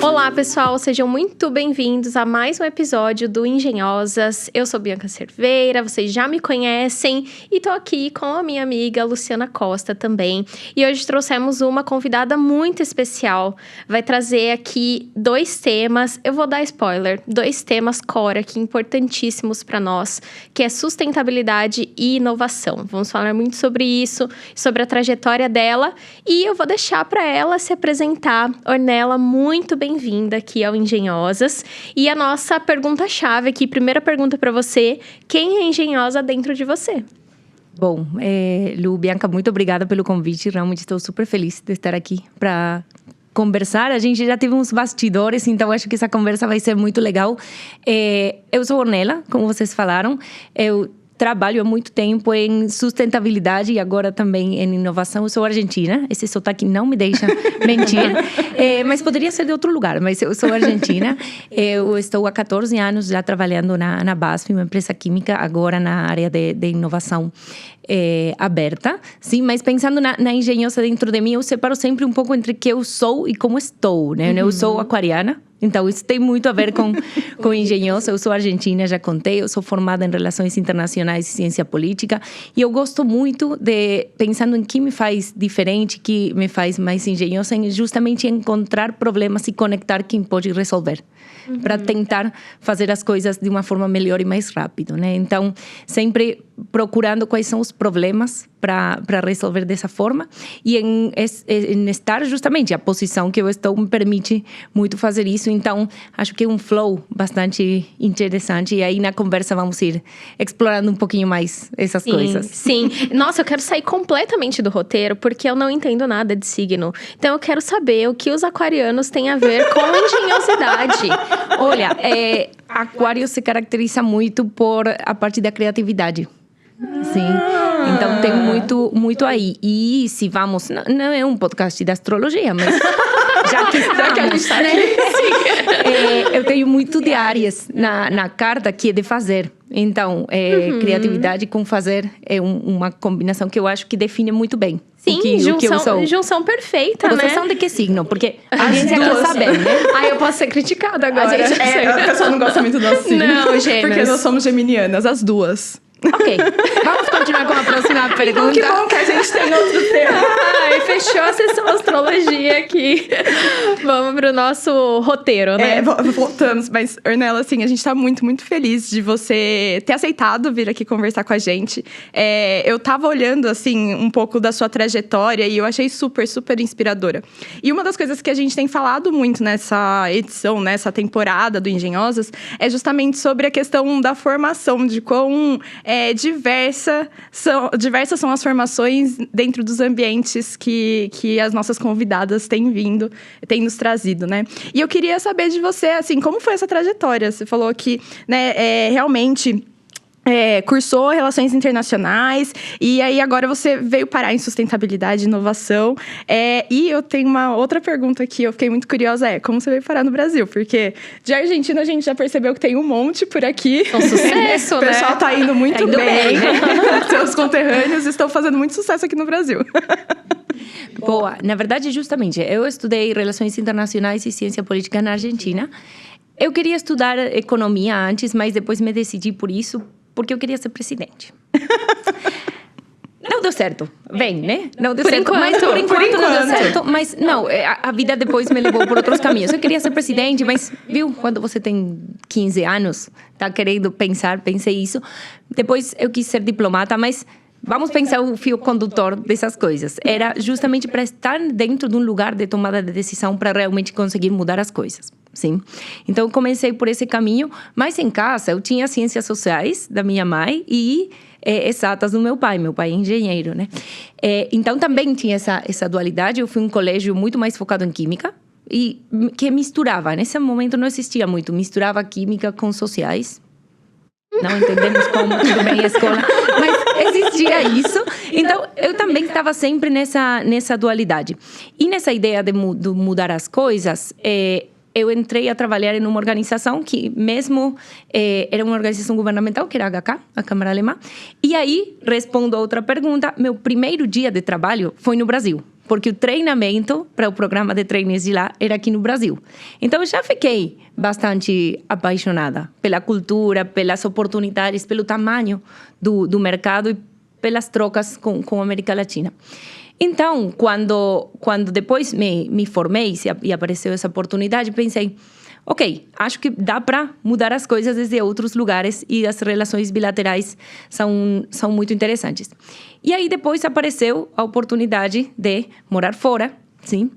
Olá, pessoal, sejam muito bem-vindos a mais um episódio do Engenhosas. Eu sou Bianca Cerveira, vocês já me conhecem e tô aqui com a minha amiga Luciana Costa também. E hoje trouxemos uma convidada muito especial. Vai trazer aqui 2 temas, eu vou dar spoiler, 2 temas core aqui importantíssimos para nós, que é sustentabilidade e inovação. Vamos falar muito sobre isso, sobre a trajetória dela e eu vou deixar para ela se apresentar. Ornella, muito bem-vinda aqui ao Engenhosas. E a nossa pergunta-chave aqui, primeira pergunta para você: quem é engenhosa dentro de você? Bom, Lu, Bianca, muito obrigada pelo convite. Realmente estou super feliz de estar aqui para conversar. A gente já teve uns bastidores, então acho que essa conversa vai ser muito legal. Eu sou Ornella, como vocês falaram. Eu trabalho há muito tempo em sustentabilidade e agora também em inovação. Eu sou argentina, esse sotaque não me deixa mentir, mas poderia ser de outro lugar, mas eu sou argentina. Eu estou há 14 anos já trabalhando na BASF, uma empresa química, agora na área de inovação aberta. Sim, mas pensando na engenhosa dentro de mim, eu separo sempre um pouco entre o que eu sou e como estou, né? Eu sou aquariana. Então, isso tem muito a ver com engenhosa. Eu sou argentina, já contei. Eu sou formada em Relações Internacionais e Ciência Política. E eu gosto muito de, pensando em que me faz diferente, que me faz mais engenhosa, em justamente encontrar problemas e conectar quem pode resolver. Para tentar fazer as coisas de uma forma melhor e mais rápido, né? Então, sempre procurando quais são os problemas para resolver dessa forma e em estar justamente a posição que eu estou me permite muito fazer isso. Então, acho que é um flow bastante interessante e aí na conversa vamos ir explorando um pouquinho mais essas coisas. Sim, nossa, eu quero sair completamente do roteiro porque eu não entendo nada de signo. Então, eu quero saber o que os aquarianos têm a ver com engenhosidade. Olha, Aquário se caracteriza muito por a parte da criatividade. Sim, então tem muito aí. E se vamos, não é um podcast de astrologia, mas já que a gente está aqui, eu tenho muito de áreas na carta que é de fazer. Então, criatividade com fazer é uma combinação que eu acho que define muito bem. Sim, junção perfeita, né? Vocês são de que signo? Porque a gente quer saber, né? Eu posso ser criticada agora. A pessoa não gosta muito do nosso signo. Não, gêmeas. Porque nós somos geminianas, as duas. Ok, vamos continuar com a próxima pergunta. Que bom que a gente tem outro tema. Fechou a sessão astrologia aqui. Vamos pro nosso roteiro, né? Voltamos, mas Ornella, assim, a gente tá muito, muito feliz de você ter aceitado vir aqui conversar com a gente. Eu tava olhando, assim, um pouco da sua trajetória e eu achei super, super inspiradora. E uma das coisas que a gente tem falado muito nessa edição, nessa temporada do Engenhosas, é justamente sobre a questão da formação, de quão diversas são as formações dentro dos ambientes que as nossas convidadas têm nos trazido, né? E eu queria saber de você, assim, como foi essa trajetória? Você falou que, né, realmente cursou Relações Internacionais e aí agora você veio parar em sustentabilidade e inovação. E eu tenho uma outra pergunta aqui, eu fiquei muito curiosa, como você veio parar no Brasil? Porque de Argentina a gente já percebeu que tem um monte por aqui. Um sucesso, né? O pessoal tá indo muito bem. Né? Seus conterrâneos estão fazendo muito sucesso aqui no Brasil. Boa, na verdade, justamente, eu estudei Relações Internacionais e Ciência Política na Argentina. Eu queria estudar economia antes, mas depois me decidi por isso, porque eu queria ser presidente. Não deu certo. Vem, né? Não deu certo. Mas por enquanto não deu certo. Mas não, a vida depois me levou por outros caminhos. Eu queria ser presidente, mas, viu? Quando você tem 15 anos, tá querendo pensei isso. Depois eu quis ser diplomata, mas vamos pensar o fio condutor dessas coisas. Era justamente para estar dentro de um lugar de tomada de decisão para realmente conseguir mudar as coisas. Sim. Então, eu comecei por esse caminho, mas em casa eu tinha ciências sociais da minha mãe e exatas do meu pai. Meu pai é engenheiro, né? Então, também tinha essa dualidade. Eu fui em um colégio muito mais focado em química e que misturava. Nesse momento não existia muito. Misturava química com sociais. Não entendemos como, tudo bem, a escola. Mas existia isso. Então, eu também estava sempre nessa dualidade. E nessa ideia de mudar as coisas, eu entrei a trabalhar em uma organização que mesmo era uma organização governamental, que era a HK, a Câmara Alemã. E aí, respondo a outra pergunta, meu primeiro dia de trabalho foi no Brasil. porque o treinamento para o programa de trainees de lá era aqui no Brasil. Então, eu já fiquei bastante apaixonada pela cultura, pelas oportunidades, pelo tamanho do mercado e pelas trocas com a América Latina. Então, quando depois me formei e apareceu essa oportunidade, pensei, ok, acho que dá para mudar as coisas desde outros lugares e as relações bilaterais são muito interessantes. E aí depois apareceu a oportunidade de morar fora, sim,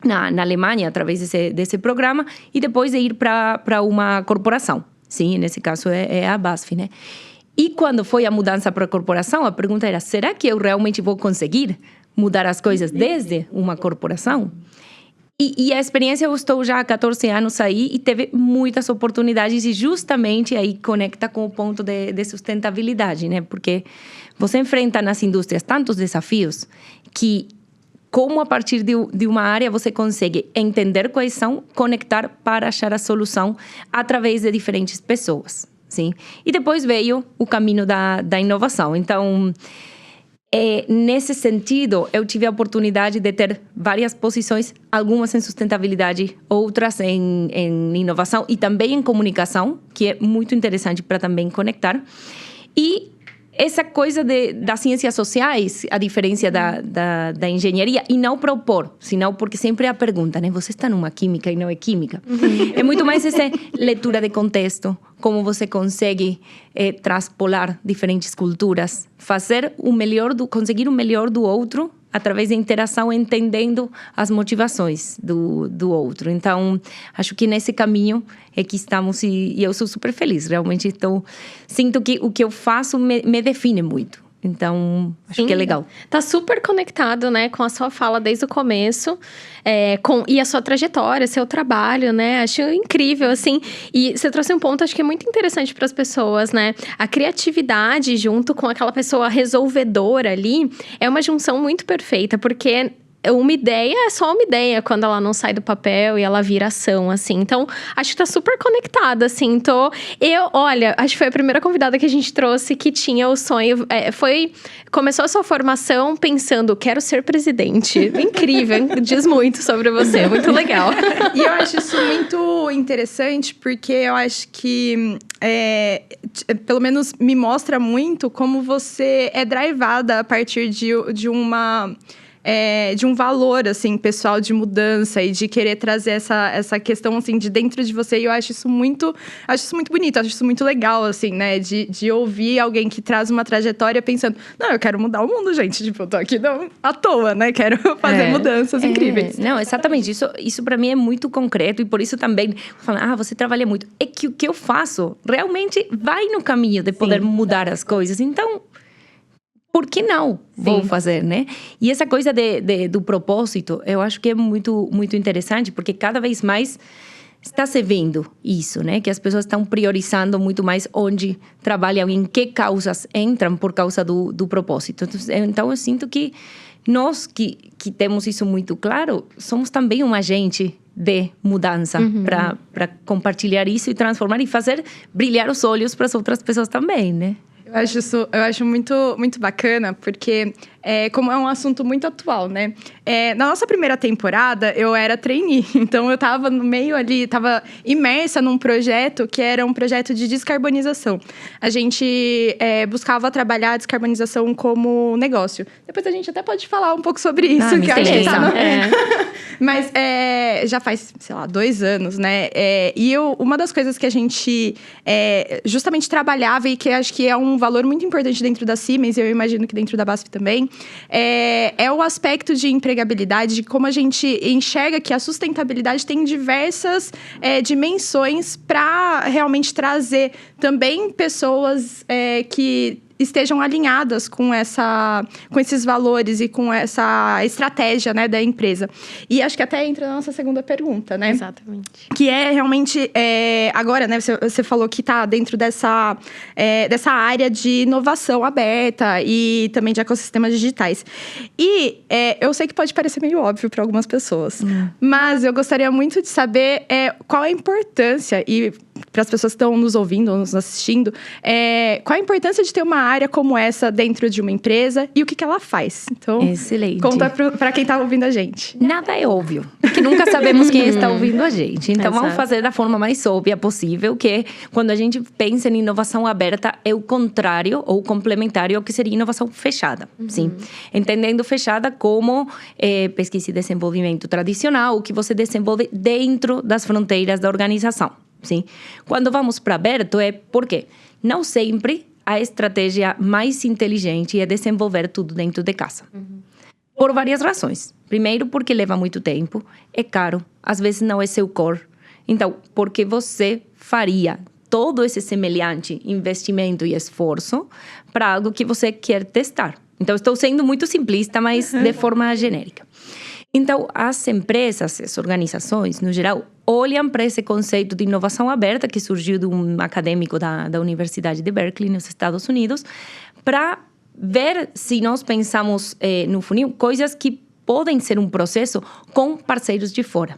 na Alemanha, através desse programa, e depois de ir para uma corporação. Sim, nesse caso é a BASF, né? E quando foi a mudança para a corporação, a pergunta era, será que eu realmente vou conseguir mudar as coisas desde uma corporação? E a experiência, eu estou já há 14 anos aí e teve muitas oportunidades e justamente aí conecta com o ponto de sustentabilidade, né? Porque você enfrenta nas indústrias tantos desafios que como a partir de uma área você consegue entender quais são, conectar para achar a solução através de diferentes pessoas, sim? E depois veio o caminho da inovação. Então, nesse sentido, eu tive a oportunidade de ter várias posições, algumas em sustentabilidade, outras em inovação e também em comunicação, que é muito interessante para também conectar. E essa coisa das ciências sociais, a diferença da engenharia, e não propor, senão porque sempre é a pergunta, né? Você está numa química e não é química. É muito mais essa leitura de contexto, como você consegue transpolar diferentes culturas, fazer conseguir o melhor do outro através da interação, entendendo as motivações do outro. Então, acho que nesse caminho é que estamos e eu sou super feliz. Realmente sinto que o que eu faço me define muito. Então, acho que é legal. Tá super conectado, né, com a sua fala desde o começo, e a sua trajetória, seu trabalho, né? Acho incrível, assim. E você trouxe um ponto, acho que é muito interessante para as pessoas, né? A criatividade junto com aquela pessoa resolvedora ali é uma junção muito perfeita, porque uma ideia é só uma ideia quando ela não sai do papel e ela vira ação, assim. Então, acho que tá super conectada, assim. Olha, acho que foi a primeira convidada que a gente trouxe que tinha o sonho. Começou a sua formação pensando, quero ser presidente. Incrível, diz muito sobre você, muito legal. E eu acho isso muito interessante, porque eu acho que, pelo menos me mostra muito como você é drivada a partir de um valor, assim, pessoal de mudança e de querer trazer essa questão, assim, de dentro de você. E eu acho isso muito bonito, acho isso muito legal, assim, né? De ouvir alguém que traz uma trajetória pensando, não, eu quero mudar o mundo, gente. Tipo, eu tô aqui não à toa, né? Quero fazer mudanças incríveis. Não, exatamente. Isso para mim é muito concreto e por isso também, falando, você trabalha muito. É que o que eu faço realmente vai no caminho de poder mudar as coisas. Então, por que não vou fazer, né? E essa coisa do propósito, eu acho que é muito, muito interessante, porque cada vez mais está se vendo isso, né? Que as pessoas estão priorizando muito mais onde trabalham, em que causas entram por causa do propósito. Então, eu sinto que nós que temos isso muito claro, somos também um agente de mudança para compartilhar isso e transformar e fazer brilhar os olhos para as outras pessoas também, né? Eu acho muito, muito bacana, porque como é um assunto muito atual, né? Na nossa primeira temporada, eu era trainee. Então, eu tava no meio ali, tava imersa num projeto que era um projeto de descarbonização. A gente buscava trabalhar a descarbonização como negócio. Depois a gente até pode falar um pouco sobre isso, que eu acho que tá Mas já faz, sei lá, 2 anos, né? Uma das coisas que a gente justamente trabalhava e que acho que é um valor muito importante dentro da Siemens, e eu imagino que dentro da BASF também, é o aspecto de empregabilidade, de como a gente enxerga que a sustentabilidade tem diversas dimensões para realmente trazer também pessoas que estejam alinhadas com esses valores e com essa estratégia, né, da empresa. E acho que até entra na nossa segunda pergunta, né? Exatamente. Que é realmente, agora, né, você falou que está dentro dessa área de inovação aberta e também de ecossistemas digitais. E eu sei que pode parecer meio óbvio para algumas pessoas, mas eu gostaria muito de saber qual a importância, e para as pessoas que estão nos ouvindo ou nos assistindo, qual a importância de ter uma área como essa dentro de uma empresa e o que ela faz. Então, excelente. Conta para quem está ouvindo a gente. Nada é óbvio, porque nunca sabemos quem está ouvindo a gente. Então, vamos fazer da forma mais óbvia possível, que quando a gente pensa em inovação aberta, é o contrário ou complementário ao que seria inovação fechada. Sim. Entendendo fechada como pesquisa e desenvolvimento tradicional, o que você desenvolve dentro das fronteiras da organização. Sim. Quando vamos para aberto, é porque não sempre a estratégia mais inteligente é desenvolver tudo dentro de casa. Por várias razões. Primeiro, porque leva muito tempo, é caro, às vezes não é seu core. Então, porque você faria todo esse semelhante investimento e esforço para algo que você quer testar? Então, estou sendo muito simplista, mas de forma genérica. Então, as empresas, as organizações, no geral, olham para esse conceito de inovação aberta que surgiu de um acadêmico da Universidade de Berkeley, nos Estados Unidos, para ver se nós pensamos no funil coisas que podem ser um processo com parceiros de fora.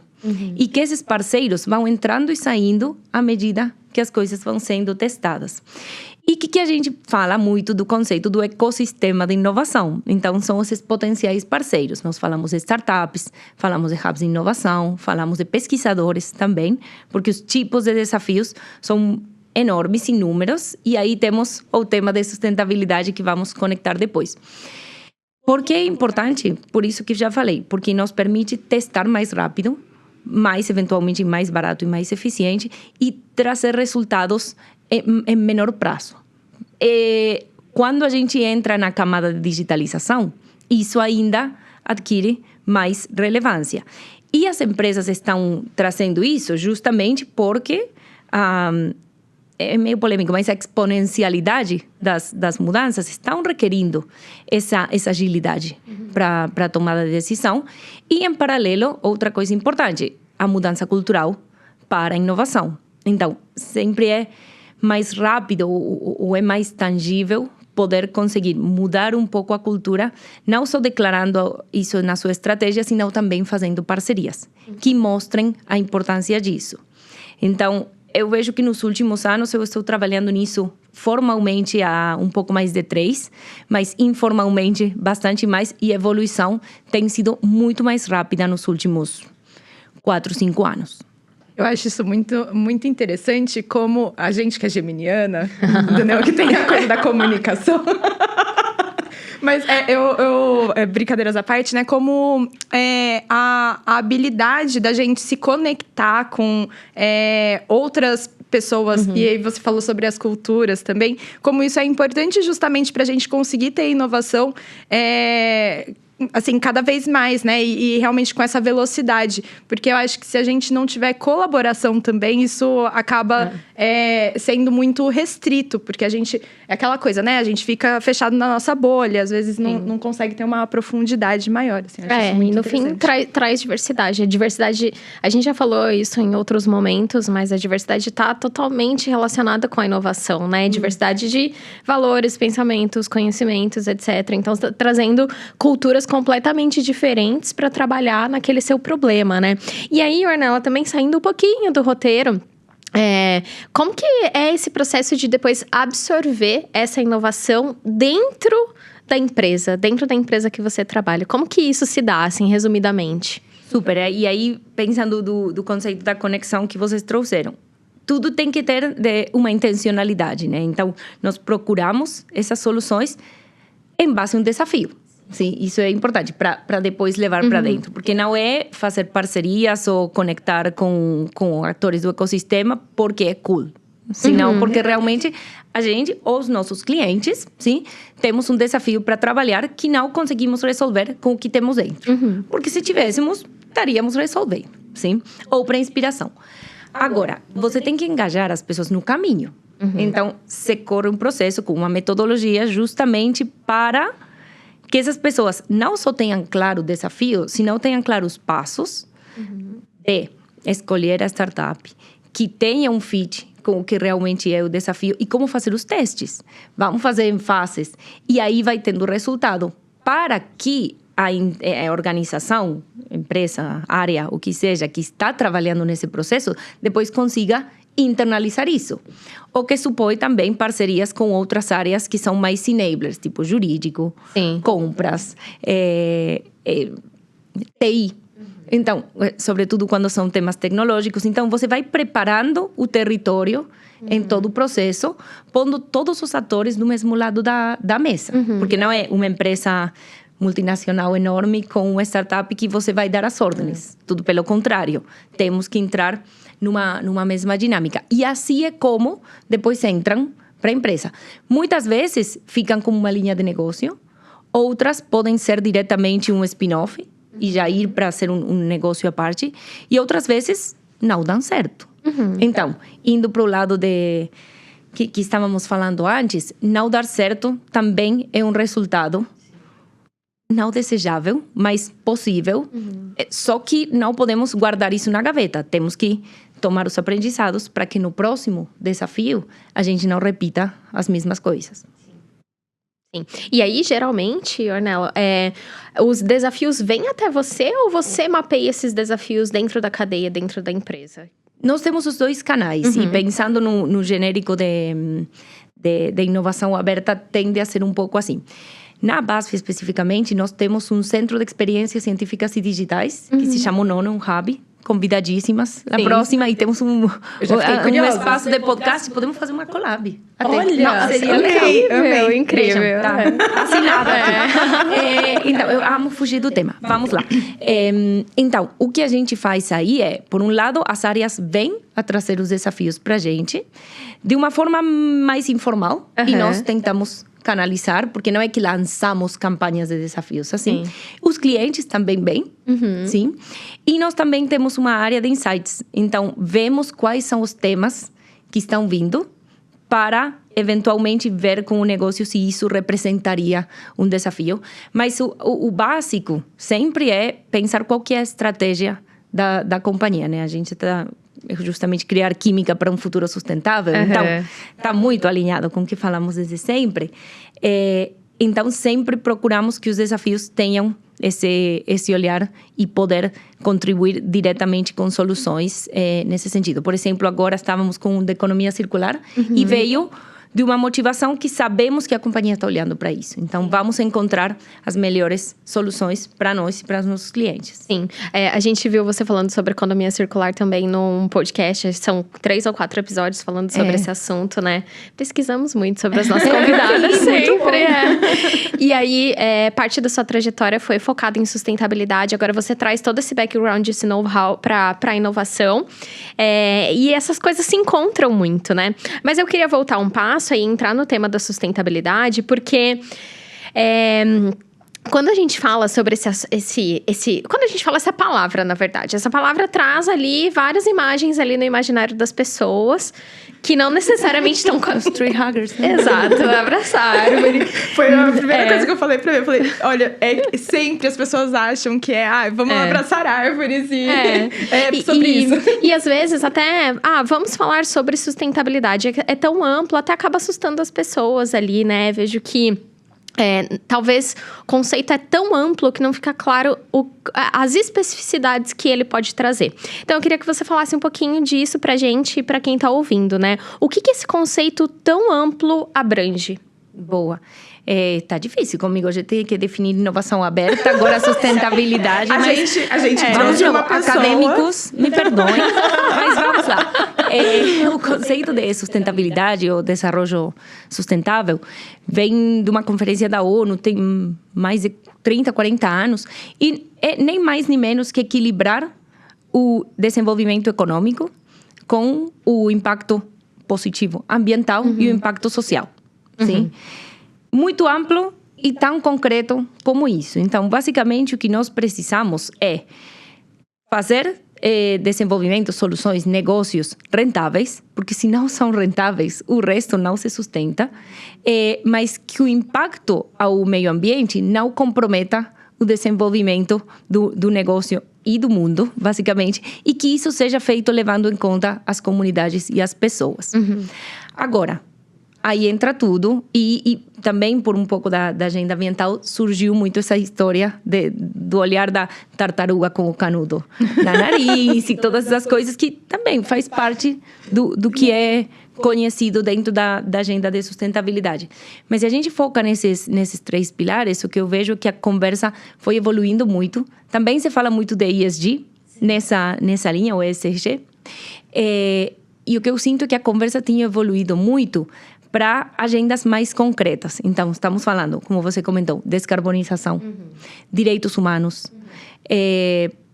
E que esses parceiros vão entrando e saindo à medida que as coisas vão sendo testadas. E que a gente fala muito do conceito do ecossistema de inovação. Então, são esses potenciais parceiros. Nós falamos de startups, falamos de hubs de inovação, falamos de pesquisadores também, porque os tipos de desafios são enormes, inúmeros, e aí temos o tema de sustentabilidade que vamos conectar depois. Por que é importante? Por isso que já falei, porque nos permite testar mais rápido, mais eventualmente mais barato e mais eficiente e trazer resultados em menor prazo. Quando a gente entra na camada de digitalização, isso ainda adquire mais relevância. E as empresas estão trazendo isso justamente porque é meio polêmico, mas a exponencialidade das mudanças estão requerindo essa agilidade para a tomada de decisão. E, em paralelo, outra coisa importante, a mudança cultural para a inovação. Então, sempre é mais rápido ou é mais tangível poder conseguir mudar um pouco a cultura, não só declarando isso na sua estratégia, senão também fazendo parcerias que mostrem a importância disso. Então, eu vejo que nos últimos anos eu estou trabalhando nisso formalmente há um pouco mais de 3, mas informalmente bastante mais, e a evolução tem sido muito mais rápida nos últimos 4, 5 anos. Eu acho isso muito, muito interessante, como a gente que é geminiana, entendeu? Que tem a coisa da comunicação. Mas brincadeiras à parte, né? Como a habilidade da gente se conectar com outras pessoas, e aí você falou sobre as culturas também, como isso é importante justamente para a gente conseguir ter inovação assim, cada vez mais, né? E realmente com essa velocidade. Porque eu acho que se a gente não tiver colaboração também, isso acaba sendo muito restrito. Porque a gente... É aquela coisa, né? A gente fica fechado na nossa bolha. Às vezes não consegue ter uma profundidade maior. Assim, acho isso muito e no fim traz diversidade. A diversidade... A gente já falou isso em outros momentos, mas a diversidade está totalmente relacionada com a inovação, né? Diversidade de valores, pensamentos, conhecimentos, etc. Então, trazendo culturas completamente diferentes para trabalhar naquele seu problema, né? E aí, Ornella, também saindo um pouquinho do roteiro, como que é esse processo de depois absorver essa inovação dentro da empresa que você trabalha? Como que isso se dá, assim, resumidamente? Super, e aí, pensando do conceito da conexão que vocês trouxeram, tudo tem que ter uma intencionalidade, né? Então, nós procuramos essas soluções em base a um desafio. Sim, isso é importante para depois levar para dentro. Porque não é fazer parcerias ou conectar com atores do ecossistema porque é cool. Senão porque realmente a gente, ou os nossos clientes, sim, temos um desafio para trabalhar que não conseguimos resolver com o que temos dentro. Porque se tivéssemos, estaríamos resolvendo, sim? Ou para inspiração. Agora, você tem que engajar as pessoas no caminho. Então, você corre um processo com uma metodologia justamente para que essas pessoas não só tenham claro o desafio, senão tenham claro os passos de escolher a startup, que tenha um fit com o que realmente é o desafio e como fazer os testes. Vamos fazer em fases. E aí vai tendo resultado para que a organização, empresa, área, o que seja, que está trabalhando nesse processo, depois consiga internalizar isso. O que supõe também parcerias com outras áreas que são mais enablers, tipo jurídico, compras, TI. Então, sobretudo quando são temas tecnológicos. Então, você vai preparando o território em todo o processo, pondo todos os atores do mesmo lado da mesa. Porque não é uma empresa multinacional enorme com uma startup que você vai dar as ordens. Tudo pelo contrário. Temos que entrar numa mesma dinâmica. E assim é como depois entram para a empresa. Muitas vezes ficam como uma linha de negócio, outras podem ser diretamente um spin-off e já ir para ser um negócio à parte, e outras vezes não dão certo. Então, indo para o lado que estávamos falando antes, não dar certo também é um resultado não desejável, mas possível. Só que não podemos guardar isso na gaveta. Temos que tomar os aprendizados para que no próximo desafio a gente não repita as mesmas coisas. Sim. E aí, geralmente, Ornella, os desafios vêm até você ou você mapeia esses desafios dentro da cadeia, dentro da empresa? Nós temos os dois canais. E pensando no genérico de inovação aberta, tende a ser um pouco assim. Na BASF, especificamente, nós temos um centro de experiências científicas e digitais, que se chama Nono, um hub. Convidadíssimas na próxima, e temos um espaço de podcast, podemos fazer uma collab. Olha, seria legal. Incrível. Vejam, tá assinado. Então, eu amo fugir do tema. Vamos lá. Então, o que a gente faz aí é, por um lado, as áreas vêm a trazer os desafios para a gente de uma forma mais informal, e nós tentamos canalizar, porque não é que lançamos campanhas de desafios assim. Os clientes também vêm, sim. E nós também temos uma área de insights. Então, vemos quais são os temas que estão vindo para, eventualmente, ver com o negócio se isso representaria um desafio. Mas o básico sempre é pensar qual que é a estratégia da companhia, né? A gente está justamente criar química para um futuro sustentável. Então, está muito alinhado com o que falamos desde sempre. Então, sempre procuramos que os desafios tenham esse olhar e poder contribuir diretamente com soluções nesse sentido. Por exemplo, agora estávamos com o de economia circular e veio de uma motivação que sabemos que a companhia está olhando para isso. Então, vamos encontrar as melhores soluções para nós e para os nossos clientes. Sim. A gente viu você falando sobre economia circular também num podcast. São 3 ou 4 episódios falando sobre esse assunto, né? Pesquisamos muito sobre as nossas convidadas. Sempre. E aí, parte da sua trajetória foi focada em sustentabilidade. Agora, você traz todo esse background, esse know-how para a inovação. E essas coisas se encontram muito, né? Mas eu queria voltar um passo e entrar no tema da sustentabilidade, porque quando a gente fala sobre quando a gente fala essa palavra, na verdade, essa palavra traz ali várias imagens ali no imaginário das pessoas que não necessariamente estão... Os tree huggers. Né? Exato, abraçar a árvore. Foi a primeira coisa que eu falei pra mim. Eu falei, olha, sempre as pessoas acham que vamos abraçar árvores e é sobre isso. E às vezes até, vamos falar sobre sustentabilidade. É tão amplo, até acaba assustando as pessoas ali, né? Vejo que talvez o conceito é tão amplo que não fica claro as especificidades que ele pode trazer. Então, eu queria que você falasse um pouquinho disso pra gente e pra quem tá ouvindo, né? O que esse conceito tão amplo abrange? Boa. Tá difícil comigo, a gente tem que definir inovação aberta, agora sustentabilidade. A gente trouxe uma pessoa... Acadêmicos, me perdoem, mas vamos lá. O conceito de sustentabilidade ou desenvolvimento sustentável vem de uma conferência da ONU, tem mais de 30, 40 anos, e é nem mais nem menos que equilibrar o desenvolvimento econômico com o impacto positivo ambiental e o impacto social. Sim? Muito amplo e tão concreto como isso. Então, basicamente, o que nós precisamos é fazer desenvolvimento, soluções, negócios rentáveis, porque se não são rentáveis, o resto não se sustenta, mas que o impacto ao meio ambiente não comprometa o desenvolvimento do negócio e do mundo, basicamente, e que isso seja feito levando em conta as comunidades e as pessoas. Agora, aí entra tudo. E também, por um pouco da agenda ambiental, surgiu muito essa história do olhar da tartaruga com o canudo na nariz e todas essas coisas que também faz parte do que é conhecido dentro da agenda de sustentabilidade. Mas se a gente foca nesses 3 pilares, o que eu vejo é que a conversa foi evoluindo muito. Também se fala muito de ESG nessa linha, o ESG. E o que eu sinto é que a conversa tem evoluído muito para agendas mais concretas. Então, estamos falando, como você comentou, descarbonização, direitos humanos,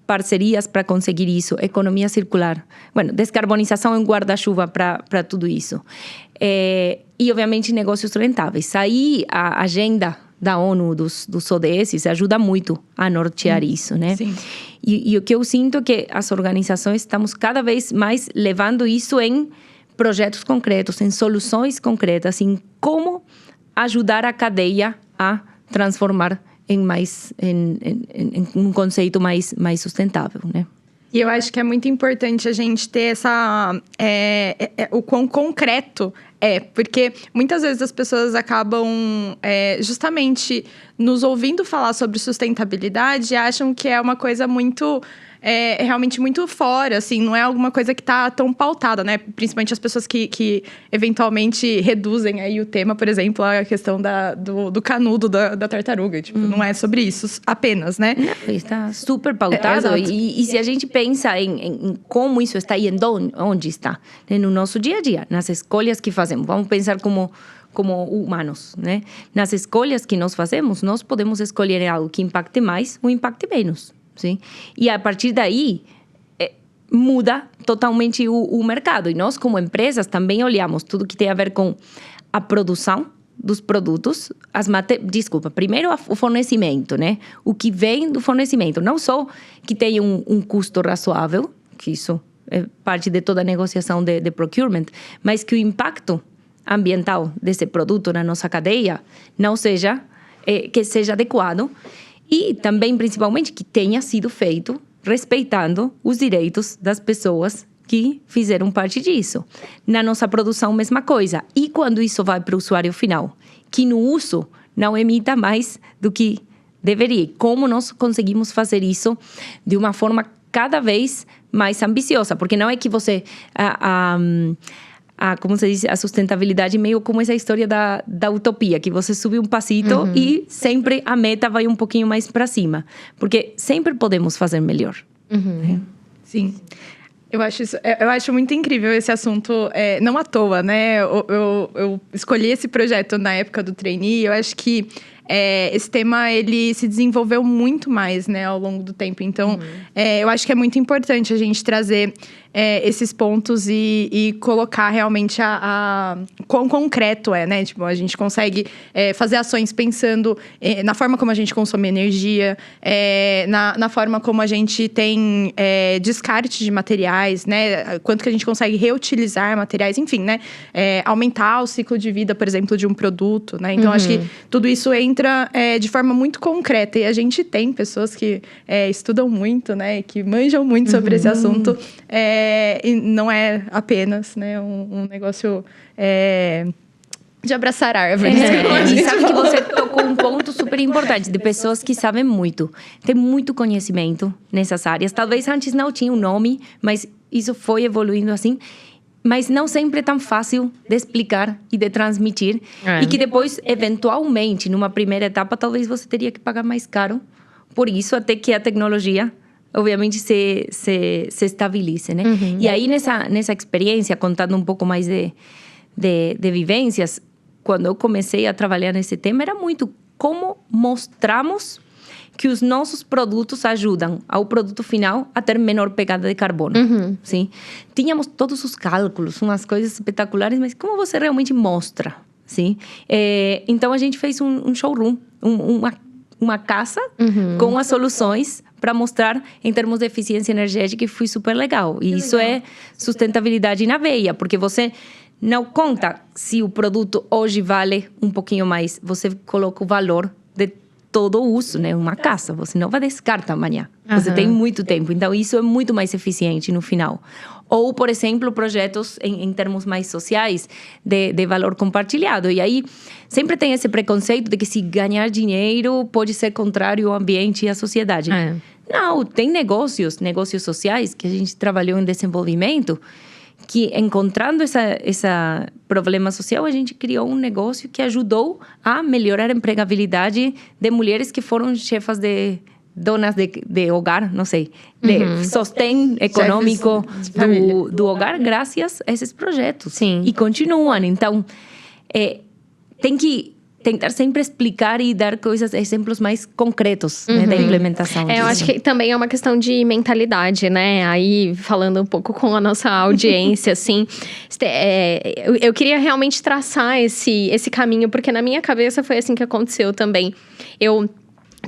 parcerias para conseguir isso, economia circular. Bueno, descarbonização é um guarda-chuva para tudo isso. E, obviamente, negócios rentáveis. Aí, a agenda da ONU, dos ODS, ajuda muito a nortear isso, né? Sim. E o que eu sinto é que as organizações estamos cada vez mais levando isso em projetos concretos, em soluções concretas, em como ajudar a cadeia a transformar em um conceito mais sustentável, né? E eu acho que é muito importante a gente ter o quão concreto porque muitas vezes as pessoas acabam justamente nos ouvindo falar sobre sustentabilidade e acham que é uma coisa muito... realmente muito fora, assim, não é alguma coisa que está tão pautada, né? Principalmente as pessoas que eventualmente reduzem aí o tema, por exemplo, a questão do canudo da tartaruga. Tipo, não é sobre isso apenas, né? Não, está super pautado. E se a gente pensa em como isso está indo, onde está? No nosso dia a dia, nas escolhas que fazemos. Vamos pensar como humanos, né? Nas escolhas que nós fazemos, nós podemos escolher algo que impacte mais ou impacte menos. Sim? E a partir daí, muda totalmente o mercado. E nós, como empresas, também olhamos tudo que tem a ver com a produção dos produtos, primeiro o fornecimento, né? O que vem do fornecimento. Não só que tenha um custo razoável, que isso é parte de toda a negociação de procurement, mas que o impacto ambiental desse produto na nossa cadeia não seja, que seja adequado. E também, principalmente, que tenha sido feito respeitando os direitos das pessoas que fizeram parte disso. Na nossa produção, mesma coisa. E quando isso vai para o usuário final, que no uso não emita mais do que deveria. Como nós conseguimos fazer isso de uma forma cada vez mais ambiciosa? Porque não é que você... como se diz, a sustentabilidade meio como essa história da utopia, que você sube um passito e sempre a meta vai um pouquinho mais para cima. Porque sempre podemos fazer melhor. Sim. Eu acho muito incrível esse assunto, não à toa, né? Eu escolhi esse projeto na época do trainee, eu acho que esse tema, ele se desenvolveu muito mais, né, ao longo do tempo. Então, eu acho que é muito importante a gente trazer esses pontos e colocar realmente quão concreto né? Tipo, a gente consegue fazer ações pensando na forma como a gente consome energia, na forma como a gente tem descarte de materiais, né? Quanto que a gente consegue reutilizar materiais, enfim, né? Aumentar o ciclo de vida, por exemplo, de um produto, né? Então, acho que tudo isso entra de forma muito concreta. E a gente tem pessoas que estudam muito, né? Que manjam muito sobre esse assunto. E não é apenas, né? Um negócio de abraçar árvores. E sabe que você tocou um ponto super importante, de pessoas que sabem muito. Tem muito conhecimento nessas áreas. Talvez antes não tinha um nome, mas isso foi evoluindo assim. Mas não sempre é tão fácil de explicar e de transmitir. E que depois, eventualmente, numa primeira etapa, talvez você teria que pagar mais caro. Por isso, até que a tecnologia, obviamente, se estabilize, né? E aí, nessa experiência, contando um pouco mais de vivências, quando eu comecei a trabalhar nesse tema, era muito como mostramos que os nossos produtos ajudam ao produto final a ter menor pegada de carbono. Sim? Tínhamos todos os cálculos, umas coisas espetaculares, mas como você realmente mostra? Sim? Então, a gente fez um showroom, uma casa com as soluções para mostrar em termos de eficiência energética, e foi super legal. E isso é sustentabilidade na veia, porque você não conta se o produto hoje vale um pouquinho mais, você coloca o valor de todo o uso, né? Uma casa, você não vai descartar amanhã. Você tem muito tempo, então isso é muito mais eficiente no final. Ou, por exemplo, projetos em termos mais sociais, de valor compartilhado. E aí, sempre tem esse preconceito de que se ganhar dinheiro pode ser contrário ao ambiente e à sociedade. Não, tem negócios sociais que a gente trabalhou em desenvolvimento, que encontrando esse problema social, a gente criou um negócio que ajudou a melhorar a empregabilidade de mulheres que foram chefas donas de hogar, não sei, de sostém econômico do hogar, graças a esses projetos. Sim. E continuam. Então, tem que tentar sempre explicar e dar exemplos mais concretos, né, da implementação. Eu acho que também é uma questão de mentalidade, né? Aí, falando um pouco com a nossa audiência, assim, eu queria realmente traçar esse caminho, porque na minha cabeça foi assim que aconteceu também. Eu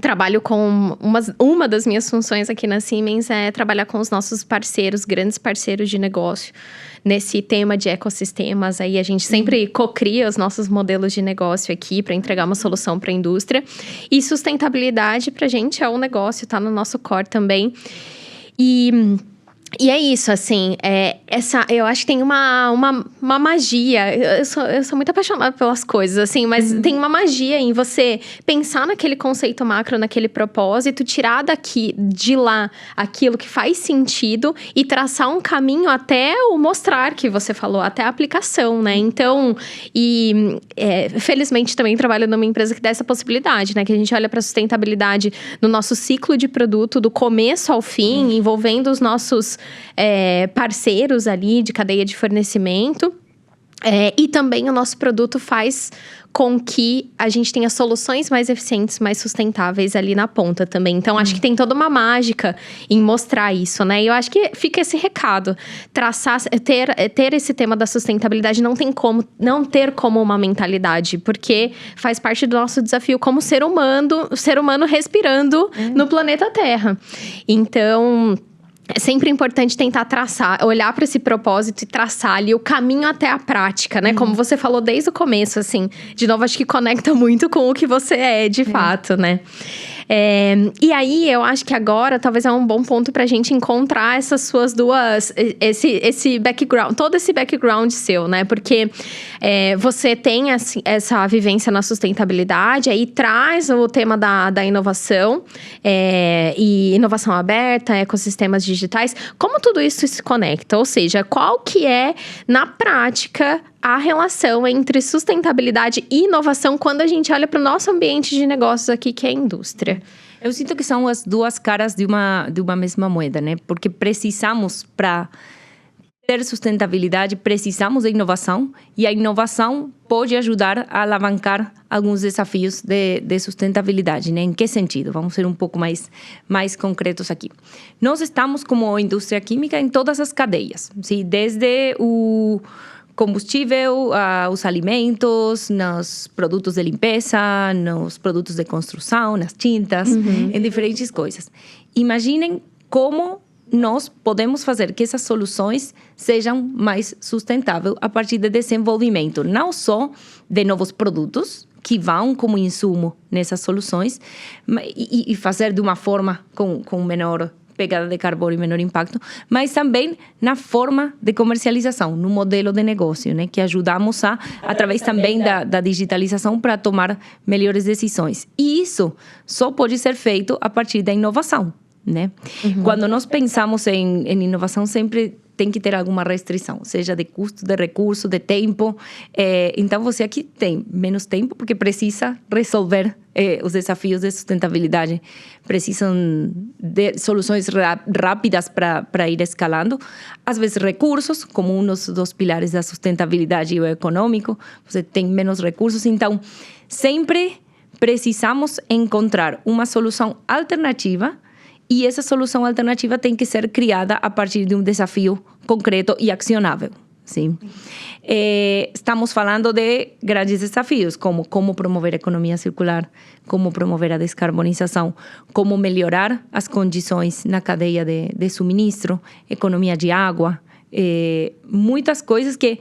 trabalho com uma das minhas funções aqui na Siemens é trabalhar com os nossos parceiros, grandes parceiros de negócio, nesse tema de ecossistemas. Aí a gente sempre cocria os nossos modelos de negócio aqui para entregar uma solução para a indústria. E sustentabilidade para a gente é um negócio, está no nosso core também. E é isso, assim, eu acho que tem uma magia. Eu sou muito apaixonada pelas coisas, assim, mas tem uma magia em você pensar naquele conceito macro, naquele propósito, tirar de lá aquilo que faz sentido e traçar um caminho até o mostrar que você falou, até a aplicação, né? Então, felizmente também trabalho numa empresa que dá essa possibilidade, né? Que a gente olha para a sustentabilidade no nosso ciclo de produto, do começo ao fim, envolvendo os nossos parceiros ali de cadeia de fornecimento. E também o nosso produto faz com que a gente tenha soluções mais eficientes, mais sustentáveis ali na ponta também. Então, acho que tem toda uma mágica em mostrar isso, né? E eu acho que fica esse recado. Ter esse tema da sustentabilidade não tem como não ter como uma mentalidade, porque faz parte do nosso desafio como ser humano respirando no planeta Terra. Então, é sempre importante tentar olhar para esse propósito e traçar ali o caminho até a prática, né? Como você falou desde o começo, assim. De novo, acho que conecta muito com o que você é, de fato, né? E aí, eu acho que agora talvez é um bom ponto pra gente encontrar essas suas duas... Esse background, todo esse background seu, né? Porque você tem essa vivência na sustentabilidade, aí traz o tema da inovação, e inovação aberta, ecossistemas digitais. Como tudo isso se conecta? Ou seja, qual que é, na prática, a relação entre sustentabilidade e inovação quando a gente olha para o nosso ambiente de negócios aqui, que é a indústria? Eu sinto que são as duas caras de uma mesma moeda, né? Porque precisamos, para ter sustentabilidade, precisamos de inovação, e a inovação pode ajudar a alavancar alguns desafios de sustentabilidade, né? Em que sentido? Vamos ser um pouco mais concretos aqui. Nós estamos, como indústria química, em todas as cadeias, sim? Desde o combustível, os alimentos, nos produtos de limpeza, nos produtos de construção, nas tintas, em diferentes coisas. Imaginem como nós podemos fazer que essas soluções sejam mais sustentáveis a partir de desenvolvimento, não só de novos produtos que vão como insumo nessas soluções, e fazer de uma forma com menor pegada de carbono e menor impacto, mas também na forma de comercialização, no modelo de negócio, né? Que ajudamos através também da digitalização para tomar melhores decisões. E isso só pode ser feito a partir da inovação, né? Quando nós pensamos em inovação, sempre tem que ter alguma restrição, seja de custo, de recurso, de tempo. Então, você aqui tem menos tempo, porque precisa resolver os desafios de sustentabilidade. Precisam de soluções rápidas para ir escalando. Às vezes, recursos, como um dos pilares da sustentabilidade e o econômico. Você tem menos recursos. Então, sempre precisamos encontrar uma solução alternativa, e essa solução alternativa tem que ser criada a partir de um desafio concreto e accionável. Sim. Estamos falando de grandes desafios, como promover a economia circular, como promover a descarbonização, como melhorar as condições na cadeia de suministro, economia de água, muitas coisas que,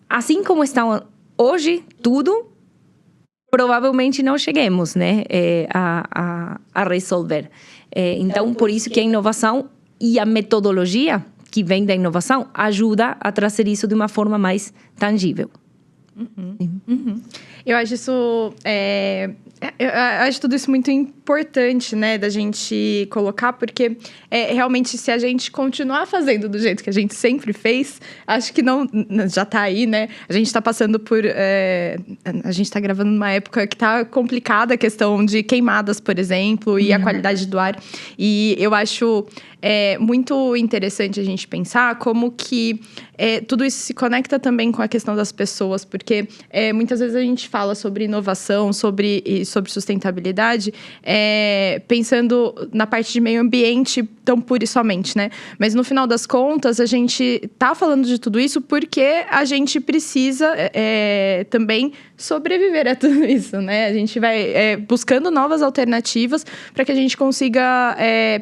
assim como estão hoje, tudo provavelmente não cheguemos, né, a resolver. Então, por isso que a inovação e a metodologia que vem da inovação ajuda a trazer isso de uma forma mais tangível. Eu acho isso... eu acho tudo isso muito importante, né, da gente colocar, porque realmente, se a gente continuar fazendo do jeito que a gente sempre fez, acho que não já tá aí, né? A gente tá passando por... a gente tá gravando numa época que tá complicada a questão de queimadas, por exemplo, e a qualidade do ar. E eu acho muito interessante a gente pensar como que tudo isso se conecta também com a questão das pessoas, porque muitas vezes a gente fala sobre inovação, sobre sustentabilidade, pensando na parte de meio ambiente tão pura e somente, né? Mas no final das contas, a gente tá falando de tudo isso porque a gente precisa também sobreviver a tudo isso, né? A gente vai buscando novas alternativas para que a gente consiga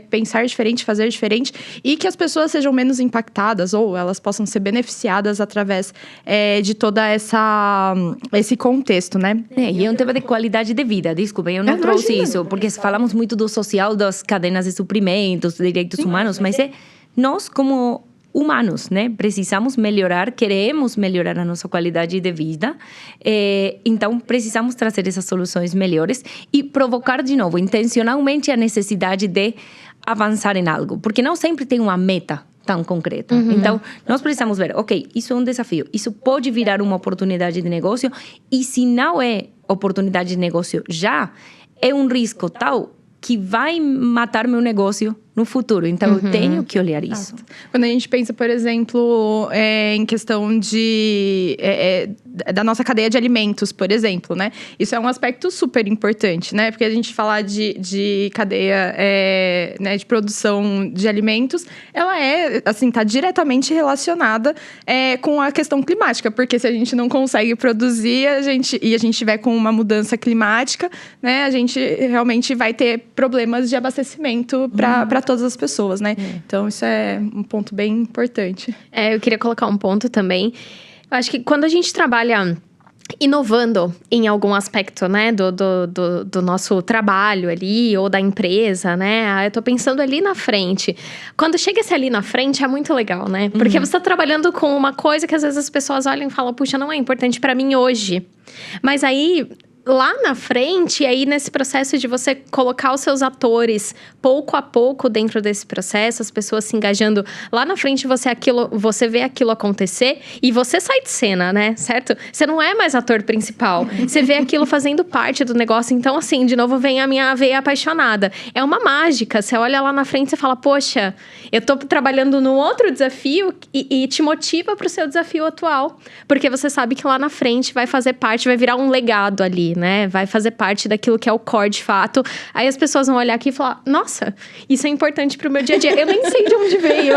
pensar diferente, fazer diferente e que as pessoas sejam menos impactadas ou elas possam ser beneficiadas através de toda esse contexto, né? E é um tema de qualidade de vida, desculpa, eu não trouxe isso, porque falamos muito do social, das cadenas de suprimentos, de direitos humanos, mas nós como humanos, né? Precisamos melhorar, queremos melhorar a nossa qualidade de vida, então precisamos trazer essas soluções melhores e provocar de novo, intencionalmente, a necessidade de avançar em algo, porque não sempre tem uma meta tão concreta. Então, nós precisamos ver, ok, isso é um desafio, isso pode virar uma oportunidade de negócio, e se não é oportunidade de negócio já, é um risco tal que vai matar meu negócio no futuro. Então, eu tenho que olhar isso. Quando a gente pensa, por exemplo, em questão da nossa cadeia de alimentos, por exemplo, né? Isso é um aspecto super importante, né? Porque a gente falar de cadeia né, de produção de alimentos, ela assim, tá diretamente relacionada com a questão climática. Porque se a gente não consegue produzir, a gente tiver com uma mudança climática, né? A gente realmente vai ter problemas de abastecimento para todas as pessoas, né? Então, isso é um ponto bem importante. Eu queria colocar um ponto também. Eu acho que quando a gente trabalha inovando em algum aspecto, né, do nosso trabalho ali, ou da empresa, né, eu tô pensando ali na frente. Quando chega esse ali na frente, é muito legal, né? Porque você tá trabalhando com uma coisa que às vezes as pessoas olham e falam, puxa, não é importante pra mim hoje. Mas aí, lá na frente, aí nesse processo de você colocar os seus atores pouco a pouco dentro desse processo, as pessoas se engajando, lá na frente você vê aquilo acontecer e você sai de cena, né? Certo? Você não é mais ator principal. Você vê aquilo fazendo parte do negócio. Então, assim, de novo vem a minha veia apaixonada. É uma mágica. Você olha lá na frente e fala, poxa, eu tô trabalhando num outro desafio e te motiva pro seu desafio atual. Porque você sabe que lá na frente vai fazer parte, vai virar um legado ali, né? Vai fazer parte daquilo que é o core de fato. Aí as pessoas vão olhar aqui e falar, nossa, isso é importante pro meu dia a dia. Eu nem sei de onde veio.